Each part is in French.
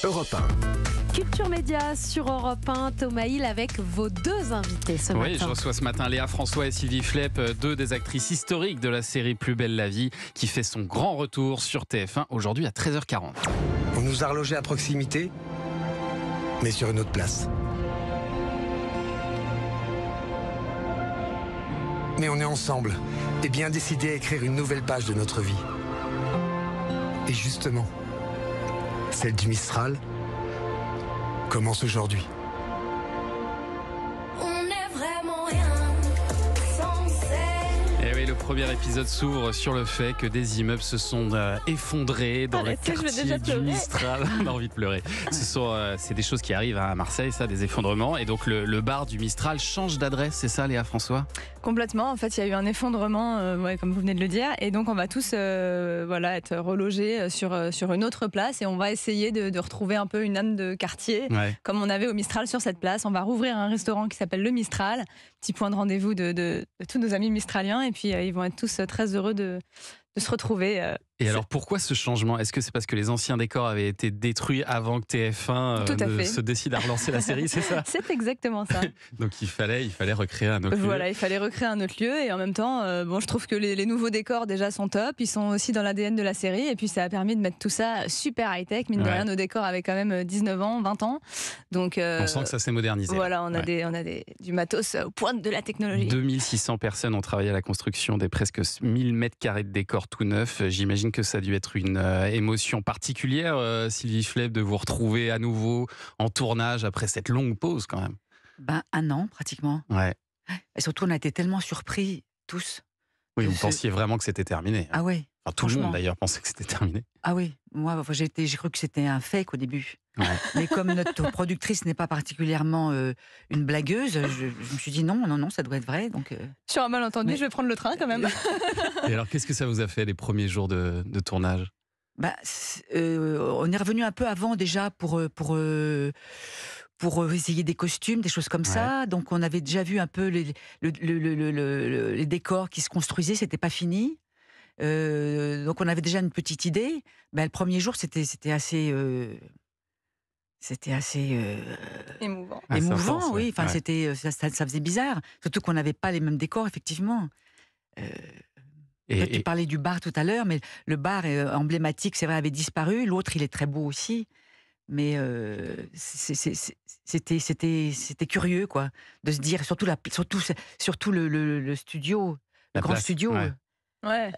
Europe 1. Culture Média sur Europe 1, Thomas Hill avec vos deux invités ce matin. Oui, je reçois ce matin Léa François et Sylvie Flepp, deux des actrices historiques de la série Plus belle la vie, qui fait son grand retour sur TF1 aujourd'hui à 13h40. On nous a relogés à proximité, mais sur une autre place. Mais on est ensemble et bien décidés à écrire une nouvelle page de notre vie. Et justement, celle du Mistral commence aujourd'hui. Et oui, le premier épisode s'ouvre sur le fait que des immeubles se sont effondrés dans le quartier du Mistral. On a envie de pleurer. C'est des choses qui arrivent à Marseille, ça, des effondrements. Et donc le bar du Mistral change d'adresse, c'est ça, Léa François ? Complètement. En fait, il y a eu un effondrement, comme vous venez de le dire, et donc on va tous être relogés sur une autre place, et on va essayer de retrouver un peu une âme de quartier, comme on avait au Mistral sur cette place. On va rouvrir un restaurant qui s'appelle le Mistral, petit point de rendez-vous de tous nos amis mistraliens, et puis ils vont être tous très heureux de se retrouver. Et alors pourquoi ce changement ? Est-ce que c'est parce que les anciens décors avaient été détruits avant que TF1 se décide à relancer la série, c'est ça ? C'est exactement ça. Donc il fallait recréer un autre lieu. Voilà, il fallait recréer un autre lieu, et en même temps, je trouve que les nouveaux décors déjà sont top, ils sont aussi dans l'ADN de la série, et puis ça a permis de mettre tout ça super high-tech. Mine de rien, nos décors avaient quand même 19 ans, 20 ans. Donc, on sent que ça s'est modernisé. Voilà, on a du matos au pointe de la technologie. 2600 personnes ont travaillé à la construction des presque 1000 mètres carrés de décors tout neufs. J'imagine que ça a dû être une émotion particulière, Sylvie Flepp, de vous retrouver à nouveau en tournage après cette longue pause quand même. 1 an pratiquement. Ouais. Et surtout, on a été tellement surpris, tous. Oui, vous pensiez vraiment que c'était terminé. Ah oui. Enfin, tout le monde d'ailleurs pensait que c'était terminé. Ah oui, moi j'ai cru que c'était un fake au début. Ouais. Mais comme notre productrice n'est pas particulièrement une blagueuse, je me suis dit non, ça doit être vrai. Donc, Sur un malentendu, je vais prendre le train quand même. Et alors, qu'est-ce que ça vous a fait les premiers jours de tournage ? On est revenu un peu avant déjà pour essayer des costumes, des choses comme ça. Donc on avait déjà vu un peu les décors qui se construisaient, c'était pas fini. Donc on avait déjà une petite idée. Le premier jour c'était assez émouvant. Émouvant, oui. Enfin ça faisait bizarre, surtout qu'on n'avait pas les mêmes décors effectivement. Tu parlais du bar tout à l'heure, mais le bar emblématique, c'est vrai, avait disparu. L'autre, il est très beau aussi. Mais c'était curieux, quoi, de se dire, surtout le studio, le grand studio. Ouais.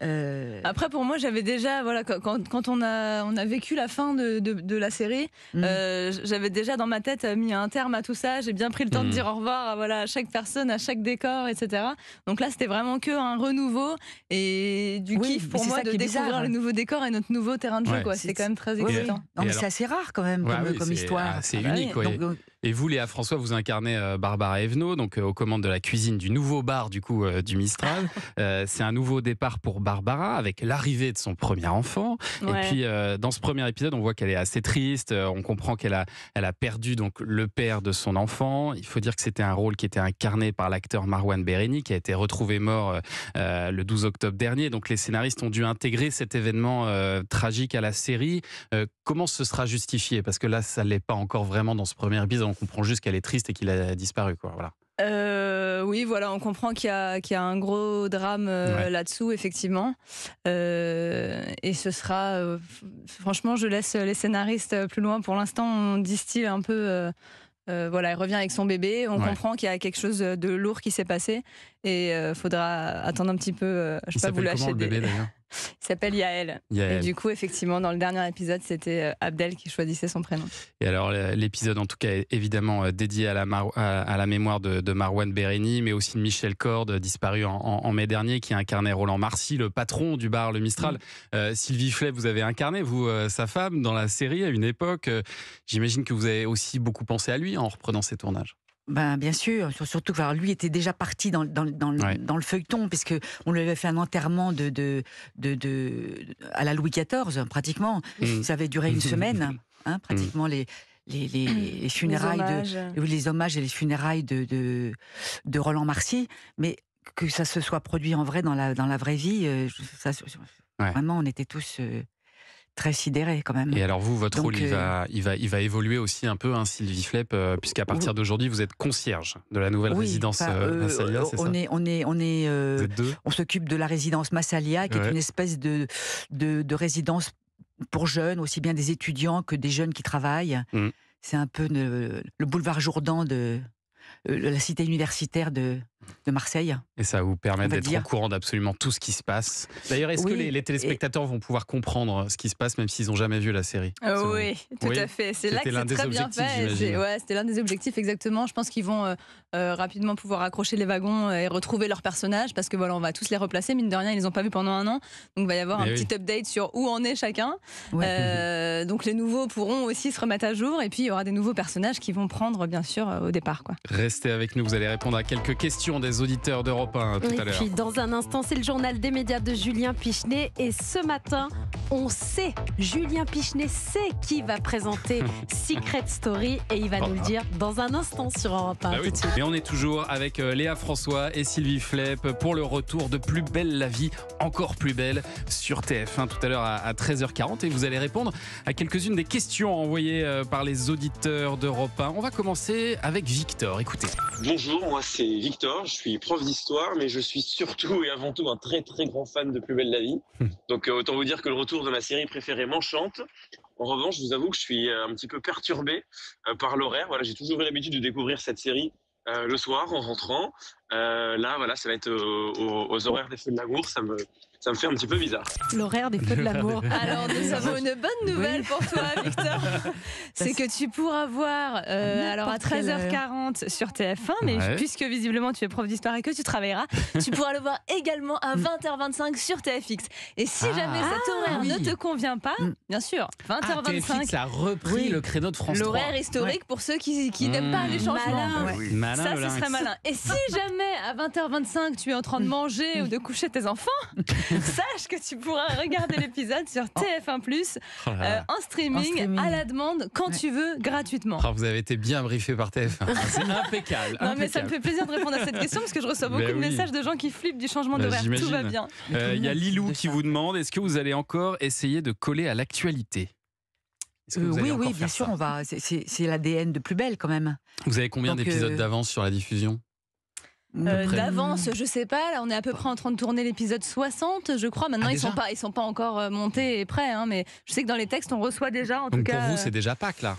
Après, pour moi, j'avais déjà, quand on a vécu la fin de la série, j'avais déjà dans ma tête mis un terme à tout ça. J'ai bien pris le temps de dire au revoir à chaque personne, à chaque décor, etc. Donc là, c'était vraiment un renouveau et du kiff pour moi de découvrir le nouveau décor et notre nouveau terrain de jeu. C'était quand même très excitant. C'est assez rare quand même comme histoire. C'est unique. Et vous, Léa François, vous incarnez Barbara Evenot, donc aux commandes de la cuisine du nouveau bar du Mistral. C'est un nouveau départ pour Barbara avec l'arrivée de son premier enfant. Et puis dans ce premier épisode, on voit qu'elle est assez triste. On comprend qu'elle a perdu donc le père de son enfant. Il faut dire que c'était un rôle qui était incarné par l'acteur Marwan Béréni, qui a été retrouvé mort le 12 octobre dernier. Donc les scénaristes ont dû intégrer cet événement tragique à la série. Comment ce sera justifié ? Parce que là, ça l'est pas encore vraiment dans ce premier épisode. On comprend juste qu'elle est triste et qu'il a disparu, quoi. Voilà. On comprend qu'il y a un gros drame là-dessous, effectivement. Et ce sera... franchement, je laisse les scénaristes plus loin. Pour l'instant, on distille un peu... elle revient avec son bébé. On comprend qu'il y a quelque chose de lourd qui s'est passé. Et faudra attendre un petit peu. Je ne vais pas vous lâcher. Comment, le bébé, d'ailleurs ? Il s'appelle Yael. Et du coup, effectivement, dans le dernier épisode, c'était Abdel qui choisissait son prénom. Et alors, l'épisode, en tout cas, est évidemment dédié à la mémoire de Marwan Béréni, mais aussi de Michel Corde, disparu en mai dernier, qui incarnait Roland Marcy, le patron du bar Le Mistral. Sylvie Flepp, vous avez incarné, vous, sa femme, dans la série à une époque. J'imagine que vous avez aussi beaucoup pensé à lui en reprenant ses tournages. Bien sûr, surtout que lui était déjà parti dans le feuilleton, puisque on lui avait fait un enterrement à la Louis XIV, pratiquement. Ça avait duré une semaine, pratiquement les funérailles, les hommages et les funérailles de Roland Marcy. Mais que ça se soit produit en vrai dans la vraie vie, vraiment, on était tous très sidérée quand même. Et alors vous, votre Donc, rôle, il va évoluer aussi un peu, hein, Sylvie Flepp, puisqu'à partir d'aujourd'hui, vous êtes concierge de la nouvelle résidence Massalia, c'est ça? On s'occupe de la résidence Massalia, qui est une espèce de résidence pour jeunes, aussi bien des étudiants que des jeunes qui travaillent. C'est un peu le boulevard Jourdan de la cité universitaire de Marseille. Et ça va vous permettre d'être au courant d'absolument tout ce qui se passe. D'ailleurs, est-ce que les téléspectateurs vont pouvoir comprendre ce qui se passe, même s'ils n'ont jamais vu la série? Oui, tout à fait. C'est là que c'est très bien fait. C'était l'un des objectifs, exactement. Je pense qu'ils vont rapidement pouvoir accrocher les wagons et retrouver leurs personnages, parce que voilà, on va tous les replacer. Mine de rien, ils ne les ont pas vus pendant un an. Donc il va y avoir un petit update sur où en est chacun. Donc les nouveaux pourront aussi se remettre à jour. Et puis il y aura des nouveaux personnages qui vont prendre, bien sûr, au départ, quoi. Restez avec nous, vous allez répondre à quelques questions des auditeurs d'Europe 1 tout à l'heure. Et puis dans un instant, c'est le journal des médias de Julien Pichenet. Et ce matin, on sait, Julien Pichenet sait qui va présenter Secret Story. Et il va nous le dire dans un instant sur Europe 1. Tout de suite. Et on est toujours avec Léa François et Sylvie Flepp pour le retour de Plus belle la vie, encore plus belle, sur TF1 tout à l'heure à 13h40. Et vous allez répondre à quelques-unes des questions envoyées par les auditeurs d'Europe 1. On va commencer avec Victor. Écoutez. Bonjour, moi c'est Victor, je suis prof d'histoire, mais je suis surtout et avant tout un très très grand fan de Plus belle la vie. Donc autant vous dire que le retour de ma série préférée m'enchante. En revanche, je vous avoue que je suis un petit peu perturbé par l'horaire. Voilà, j'ai toujours eu l'habitude de découvrir cette série le soir en rentrant. Là, voilà, ça va être aux horaires des Feux de l'amour. Ça me fait un petit peu bizarre. L'horaire des Feux de l'amour. Alors, nous avons une bonne nouvelle pour toi, Victor. C'est que tu pourras voir alors à 13h40 sur TF1, mais puisque visiblement tu es prof d'histoire et que tu travailleras, tu pourras le voir également à 20h25 sur TFX. Et si jamais cet horaire ne te convient pas, bien sûr, 20h25. TFX a repris le créneau de France 3. L'horaire historique pour ceux qui n'aiment pas les changements. Malin, ça, ce serait malin. Et si jamais à 20h25 tu es en train de manger ou de coucher tes enfants, sache que tu pourras regarder l'épisode sur TF1+, en streaming, à la demande, quand tu veux, gratuitement. Vous avez été bien briefé par TF1. C'est impeccable. Non, mais ça me fait plaisir de répondre à cette question, parce que je reçois beaucoup de messages de gens qui flippent du changement d'horaire. Tout va bien. Il y a Lilou qui vous demande, est-ce que vous allez encore essayer de coller à l'actualité? Oui, bien sûr, on va. C'est l'ADN de Plus belle quand même. Vous avez combien d'épisodes d'avance sur la diffusion? D'avance, je sais pas. Là, on est à peu près en train de tourner l'épisode 60, je crois. Maintenant, ils sont pas encore montés et prêts, hein, mais je sais que dans les textes, on reçoit déjà. En tout cas, pour vous, c'est déjà Pâques là.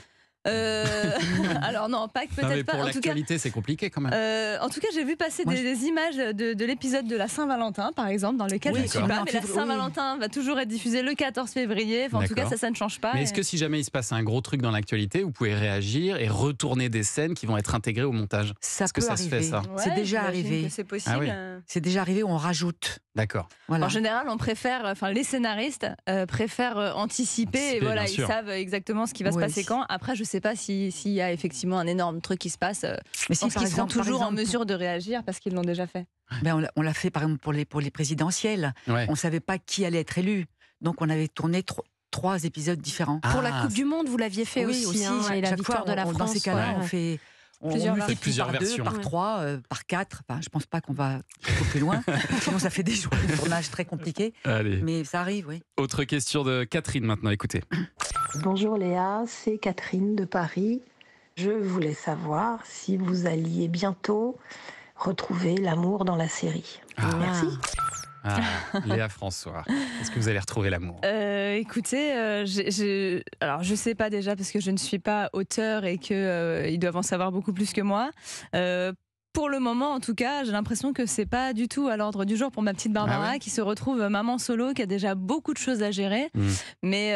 Alors non, Pâques peut-être pas. Pour l'actualité, c'est compliqué quand même. En tout cas, j'ai vu passer des images de l'épisode de la Saint-Valentin, par exemple, dans lequel je ne suis pas. Mais la Saint-Valentin va toujours être diffusée le 14 février. Enfin, en tout cas, ça ne change pas. Mais est-ce que si jamais il se passe un gros truc dans l'actualité, vous pouvez réagir et retourner des scènes qui vont être intégrées au montage? Est-ce que ça se fait, ça? C'est déjà arrivé. C'est possible. C'est déjà arrivé, on rajoute. D'accord. Voilà. En général, les scénaristes préfèrent anticiper. Et voilà, ils savent exactement ce qui va se passer quand. Après, je sais pas s'il y a effectivement un énorme truc qui se passe. Mais si, par exemple, sont toujours en mesure de réagir parce qu'ils l'ont déjà fait. On l'a fait par exemple pour les présidentielles. On savait pas qui allait être élu, donc on avait tourné 3 épisodes différents. Pour la Coupe du Monde, vous l'aviez fait aussi. Et la victoire de la France. Dans ces cas-là, on fait plusieurs versions. Par 3, par 4. Enfin, je pense pas qu'on va beaucoup plus loin. Sinon, ça fait des jours de tournage très compliqués. Mais ça arrive, oui. Autre question de Catherine maintenant, écoutez. Bonjour Léa, c'est Catherine de Paris. Je voulais savoir si vous alliez bientôt retrouver l'amour dans la série. Merci. Léa François, est-ce que vous allez retrouver l'amour? Écoutez, alors je sais pas déjà parce que je ne suis pas auteur et qu'ils doivent en savoir beaucoup plus que moi. Pour le moment, en tout cas, j'ai l'impression que c'est pas du tout à l'ordre du jour pour ma petite Barbara qui se retrouve maman solo, qui a déjà beaucoup de choses à gérer. Mais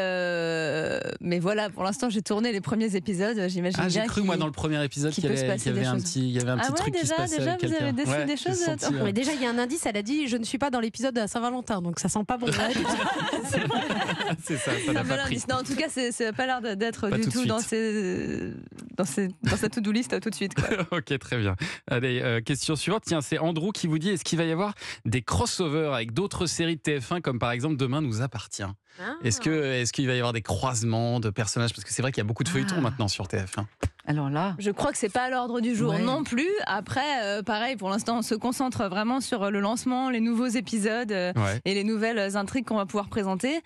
voilà, pour l'instant, j'ai tourné les premiers épisodes. J'imagine bien. J'ai cru moi dans le premier épisode qu'il y avait un petit truc qui se passait. Déjà, vous avez décidé des choses. Mais déjà, il y a un indice. Elle a dit, je ne suis pas dans l'épisode de la Saint-Valentin, donc ça sent pas bon. C'est ça n'a pas pris. Non, en tout cas, ça n'a pas l'air d'être du tout dans sa to-do list tout de suite. Ok, très bien. Allez, question suivante. Tiens, c'est Andrew qui vous dit, est-ce qu'il va y avoir des crossovers avec d'autres séries de TF1 comme par exemple Demain nous appartient? Est-ce qu'il va y avoir des croisements de personnages? Parce que c'est vrai qu'il y a beaucoup de feuilletons maintenant sur TF1. Alors là, je crois que c'est pas à l'ordre du jour non plus. Après, pareil, pour l'instant, on se concentre vraiment sur le lancement, les nouveaux épisodes et les nouvelles intrigues qu'on va pouvoir présenter.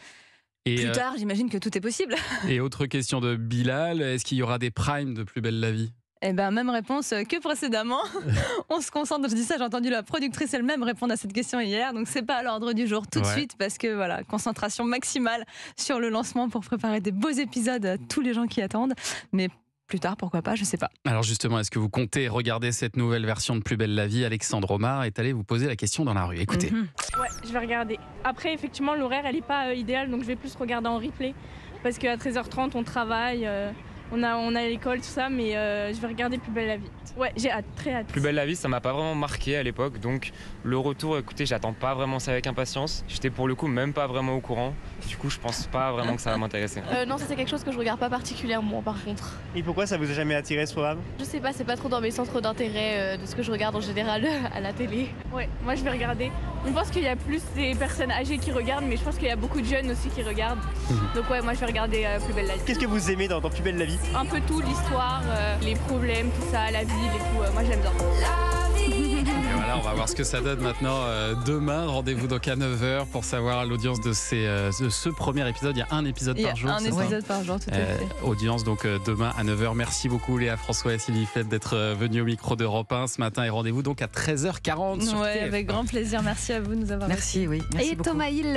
Et, Plus tard, j'imagine que tout est possible. et autre question de Bilal, est-ce qu'il y aura des primes de Plus belle la vie? Eh ben, même réponse que précédemment. On se concentre, je dis ça, j'ai entendu la productrice elle-même répondre à cette question hier, donc c'est pas à l'ordre du jour tout de suite, parce que voilà, concentration maximale sur le lancement pour préparer des beaux épisodes à tous les gens qui attendent. Mais plus tard, pourquoi pas, je sais pas. Alors justement, est-ce que vous comptez regarder cette nouvelle version de Plus belle la vie? Alexandre Omar est allé vous poser la question dans la rue. Écoutez. Ouais, je vais regarder. Après, effectivement, l'horaire, elle est pas idéale, donc je vais plus regarder en replay. Parce qu'à 13h30, on travaille, on a l'école, tout ça, mais je vais regarder Plus belle la vie. Ouais, j'ai hâte, très hâte. Plus belle la vie, ça m'a pas vraiment marqué à l'époque, donc le retour, écoutez, j'attends pas vraiment ça avec impatience. J'étais pour le coup même pas vraiment au courant, du coup je pense pas vraiment que ça va m'intéresser. Non, ça c'est quelque chose que je regarde pas particulièrement par contre. Et pourquoi ça vous a jamais attiré ce programme? Je sais pas, c'est pas trop dans mes centres d'intérêt de ce que je regarde en général à la télé. Ouais, moi je vais regarder. On pense qu'il y a plus des personnes âgées qui regardent, mais je pense qu'il y a beaucoup de jeunes aussi qui regardent. Donc ouais, moi je vais regarder Plus belle la vie. Qu'est-ce que vous aimez dans Plus belle la vie? Un peu tout, l'histoire, les problèmes, tout ça, la ville et tout. Moi j'aime bien. Et voilà, on va voir ce que ça donne maintenant demain. Rendez-vous donc à 9h pour savoir l'audience de ce premier épisode. Il y a un épisode par jour. Un épisode par jour, tout à fait. Audience donc demain à 9h. Merci beaucoup Léa François et Sylvie Fett d'être venus au micro d'Europe 1 ce matin. Et rendez-vous donc à 13h40 sur TF1. Avec grand plaisir. Merci à vous de nous avoir Merci, oui. Merci Et beaucoup. Thomas Hill